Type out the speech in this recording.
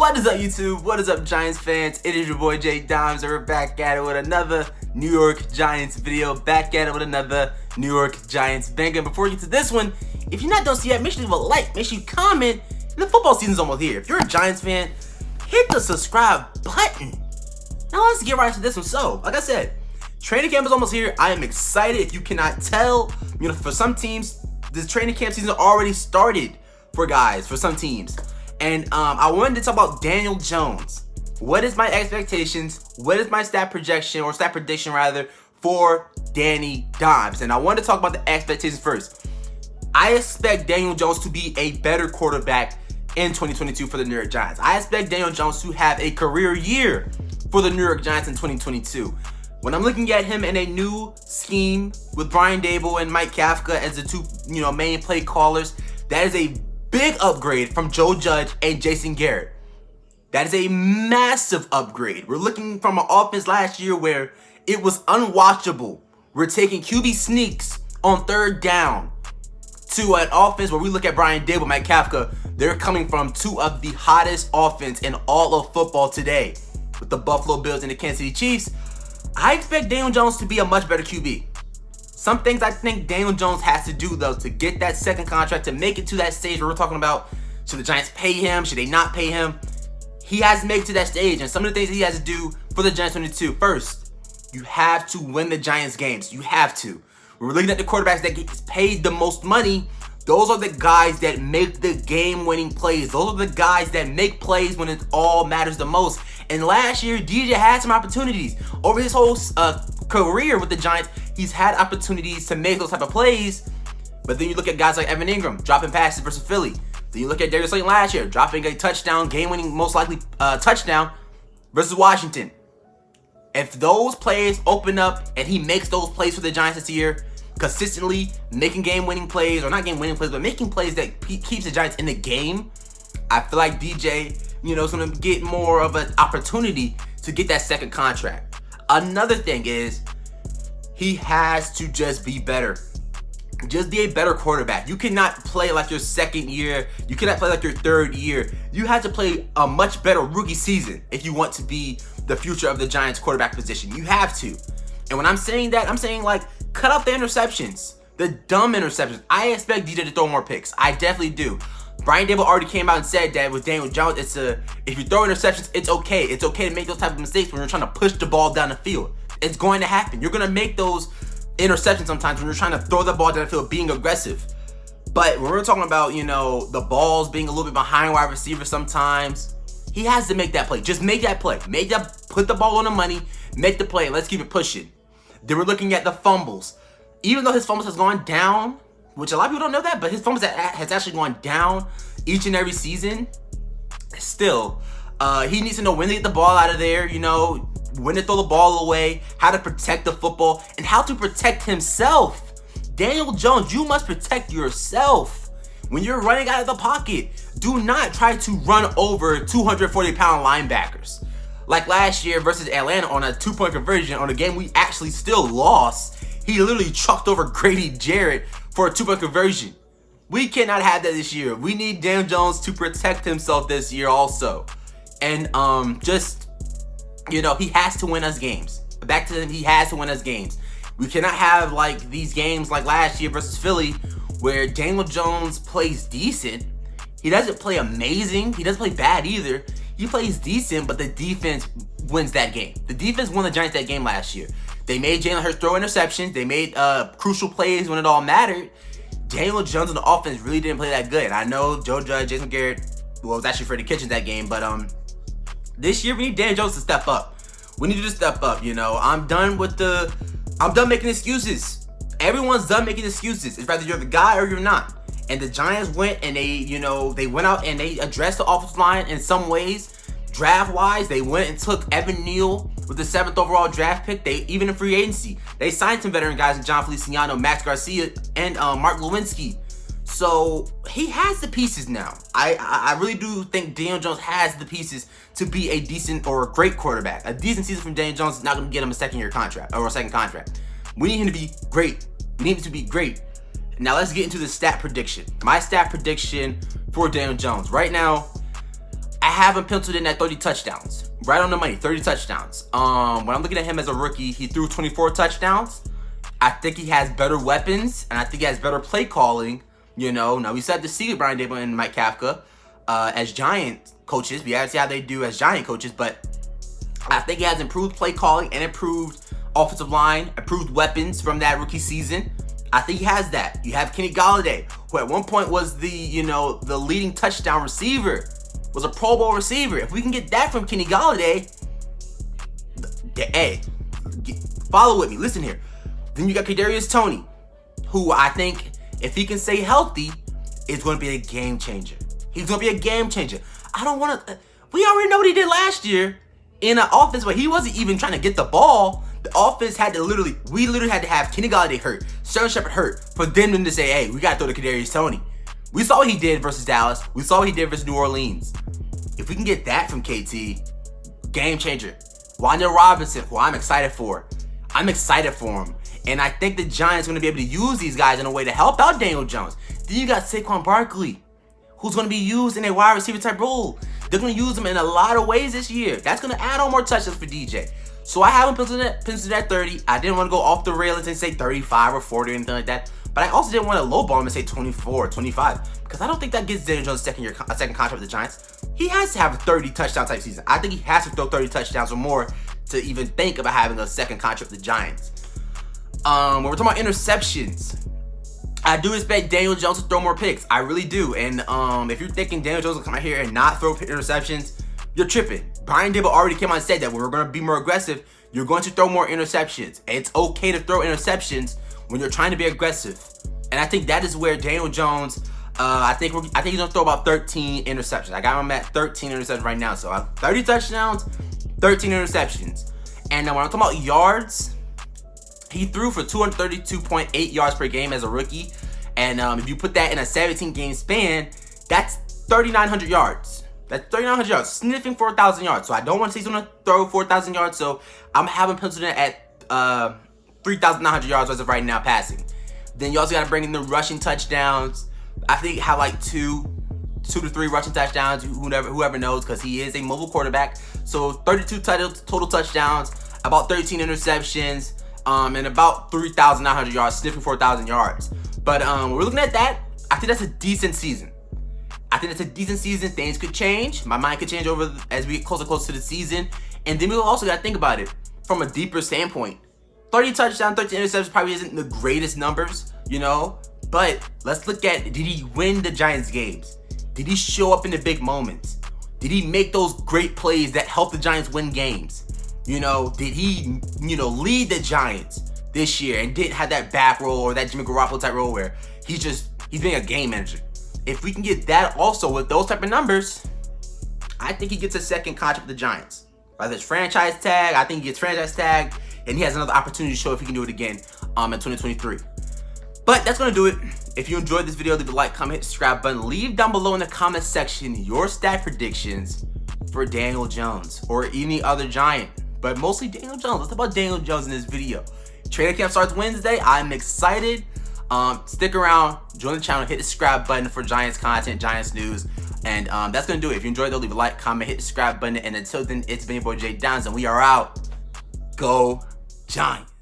What is up, YouTube? What is up, Giants fans? It is your boy J Dimes, and we're back at it with another New York Giants video. Back at it with another New York Giants banger. Before we get to this one, if you're not done yet, make sure you leave a like, make sure you comment. The football season's almost here. If you're a Giants fan, hit the subscribe button. Now let's get right into this one. So, like I said, training camp is almost here. I am excited. If you cannot tell, for some teams, the training camp season already started for some teams. And I wanted to talk about Daniel Jones. What is my expectations? What is my stat projection, or stat prediction rather, for Danny Dimes? And I want to talk about the expectations first. I expect Daniel Jones to be a better quarterback in 2022 for the New York Giants. I expect Daniel Jones to have a career year for the New York Giants in 2022. When I'm looking at him in a new scheme with Brian Daboll and Mike Kafka as the two, main play callers, that is a big upgrade from Joe Judge and Jason Garrett. That is a massive upgrade. We're looking from an offense last year where it was unwatchable. We're taking QB sneaks on third down to an offense where we look at Brian Daboll, Mike Kafka. They're coming from two of the hottest offense in all of football today, with the Buffalo Bills and the Kansas City Chiefs. I expect Daniel Jones to be a much better QB. Some things I think Daniel Jones has to do, though, to get that second contract, to make it to that stage where we're talking about, should the Giants pay him? Should they not pay him? He has to make it to that stage, and some of the things he has to do for the Giants 22. First, you have to win the Giants games. You have to. We're looking at the quarterbacks that get paid the most money. Those are the guys that make the game-winning plays. Those are the guys that make plays when it all matters the most. And last year, DJ had some opportunities. Over his whole career with the Giants, he's had opportunities to make those type of plays. But then you look at guys like Evan Ingram dropping passes versus Philly. Then you look at Darius Slayton last year dropping a touchdown, game-winning, most likely touchdown versus Washington. If those plays open up and he makes those plays for the Giants this year, consistently making game-winning plays, or not game-winning plays, but making plays that keeps the Giants in the game, I feel like DJ, is going to get more of an opportunity to get that second contract. Another thing is, he has to just be better. Just be a better quarterback. You cannot play like your second year. You cannot play like your third year. You have to play a much better rookie season if you want to be the future of the Giants quarterback position. You have to. And when I'm saying that, I'm saying, like, cut out the interceptions. The dumb interceptions. I expect DJ to throw more picks. I definitely do. Brian Daboll already came out and said that with Daniel Jones, if you throw interceptions, it's okay. It's okay to make those type of mistakes when you're trying to push the ball down the field. It's going to happen. You're going to make those interceptions sometimes when you're trying to throw the ball down the field, being aggressive. But when we're talking about, the balls being a little bit behind wide receivers sometimes, he has to make that play. Just make that play. Put the ball on the money, make the play, and let's keep it pushing. Then we're looking at the fumbles. Even though his fumbles has gone down, which a lot of people don't know that, but his fumbles has actually gone down each and every season, still, he needs to know when to get the ball out of there, when to throw the ball away, how to protect the football, and how to protect himself. Daniel Jones, you must protect yourself. When you're running out of the pocket, do not try to run over 240-pound linebackers. Like last year versus Atlanta on a 2-point conversion on a game we actually still lost, he literally trucked over Grady Jarrett for a 2-point conversion. We cannot have that this year. We need Daniel Jones to protect himself this year also. And he has to win us games. Back to him, he has to win us games. We cannot have like these games like last year versus Philly where Daniel Jones plays decent. He doesn't play amazing. He doesn't play bad either. He plays decent, but the defense wins that game. The defense won the Giants that game last year. They made Jalen Hurts throw interceptions. They made crucial plays when it all mattered. Daniel Jones on the offense really didn't play that good. I know Joe Judge, Jason Garrett, was actually Freddie Kitchens that game, but this year we need Daniel Jones to step up. We need you to step up. I'm done making excuses. Everyone's done making excuses. It's either you're the guy or you're not. And the Giants went and they went out and they addressed the offensive line in some ways. Draft-wise, they went and took Evan Neal with the 7th overall draft pick. Even in free agency, they signed some veteran guys in John Feliciano, Max Garcia, and Mark Lewinsky. So he has the pieces now. I really do think Daniel Jones has the pieces to be a decent or a great quarterback. A decent season from Daniel Jones is not going to get him a second contract. We need him to be great. We need him to be great. Now let's get into the stat prediction. My stat prediction for Daniel Jones. Right now, I have him penciled in at 30 touchdowns. Right on the money, 30 touchdowns. When I'm looking at him as a rookie, he threw 24 touchdowns. I think he has better weapons, and I think he has better play calling. You know, now we still have to see Brian Daboll and Mike Kafka as Giant coaches. We have to see how they do as Giant coaches, but I think he has improved play calling and improved offensive line, improved weapons from that rookie season. I think he has that. You have Kenny Golladay, who at one point was the leading touchdown receiver, was a Pro Bowl receiver. If we can get that from Kenny Golladay, hey, follow with me. Listen here. Then you got Kadarius Toney, who I think, if he can stay healthy, is going to be a game changer. He's going to be a game changer. I don't want to. We already know what he did last year in an offense where he wasn't even trying to get the ball. The offense had to we literally had to have Kenny Golladay hurt, Sterling Shepard hurt, for them to say, hey, we got to throw to Kadarius Toney. We saw what he did versus Dallas. We saw what he did versus New Orleans. If we can get that from KT, game changer. Wan'Dale Robinson, who I'm excited for. I'm excited for him. And I think the Giants are going to be able to use these guys in a way to help out Daniel Jones. Then you got Saquon Barkley, who's going to be used in a wide receiver type role. They're going to use him in a lot of ways this year. That's going to add on more touchdowns for DJ. So I have him penciled at 30. I didn't want to go off the rails and say 35 or 40 or anything like that. But I also didn't want to lowball him and say 24, 25. Because I don't think that gives Daniel Jones a second contract with the Giants. He has to have a 30 touchdown type season. I think he has to throw 30 touchdowns or more to even think about having a second contract with the Giants. When we're talking about interceptions, I do expect Daniel Jones to throw more picks. I really do. And if you're thinking Daniel Jones will come out here and not throw interceptions, you're tripping. Brian Daboll already came out and said that when we're going to be more aggressive, you're going to throw more interceptions. It's okay to throw interceptions when you're trying to be aggressive. And I think that is where Daniel Jones, I think he's going to throw about 13 interceptions. I got him at 13 interceptions right now. So 30 touchdowns, 13 interceptions. And when I'm talking about yards, he threw for 232.8 yards per game as a rookie. And if you put that in a 17-game span, that's 3,900 yards. That's 3,900 yards, sniffing 4,000 yards. So I don't want to say he's going to throw 4,000 yards. So I'm having penciled in at 3,900 yards as of right now passing. Then you also got to bring in the rushing touchdowns. I think have like two to three rushing touchdowns, whoever knows, because he is a mobile quarterback. So 32 total touchdowns, about 13 interceptions, and about 3,900 yards, sniffing 4,000 yards. But when we're looking at that, I think that's a decent season. Things could change. My mind could change over as we get closer to the season. And then we also got to think about it from a deeper standpoint. 30 touchdowns, 13 interceptions probably isn't the greatest numbers, you know. But let's look at, did he win the Giants games? Did he show up in the big moments? Did he make those great plays that helped the Giants win games? You know, did he, lead the Giants this year and didn't have that back role or that Jimmy Garoppolo type role where he's being a game manager? If we can get that also with those type of numbers, I think he gets a second contract with the Giants. Whether it's franchise tag, I think he gets franchise tag, and he has another opportunity to show if he can do it again in 2023. But that's going to do it. If you enjoyed this video, leave a like, comment, hit the subscribe button. Leave down below in the comment section your stat predictions for Daniel Jones or any other Giant. But mostly Daniel Jones. Let's talk about Daniel Jones in this video. Training camp starts Wednesday. I'm excited. Stick around, join the channel, hit the subscribe button for Giants content, Giants news. And that's going to do it. If you enjoyed it, leave a like, comment, hit the subscribe button. And until then, it's been your boy Jay Downs, and we are out. Go Giants.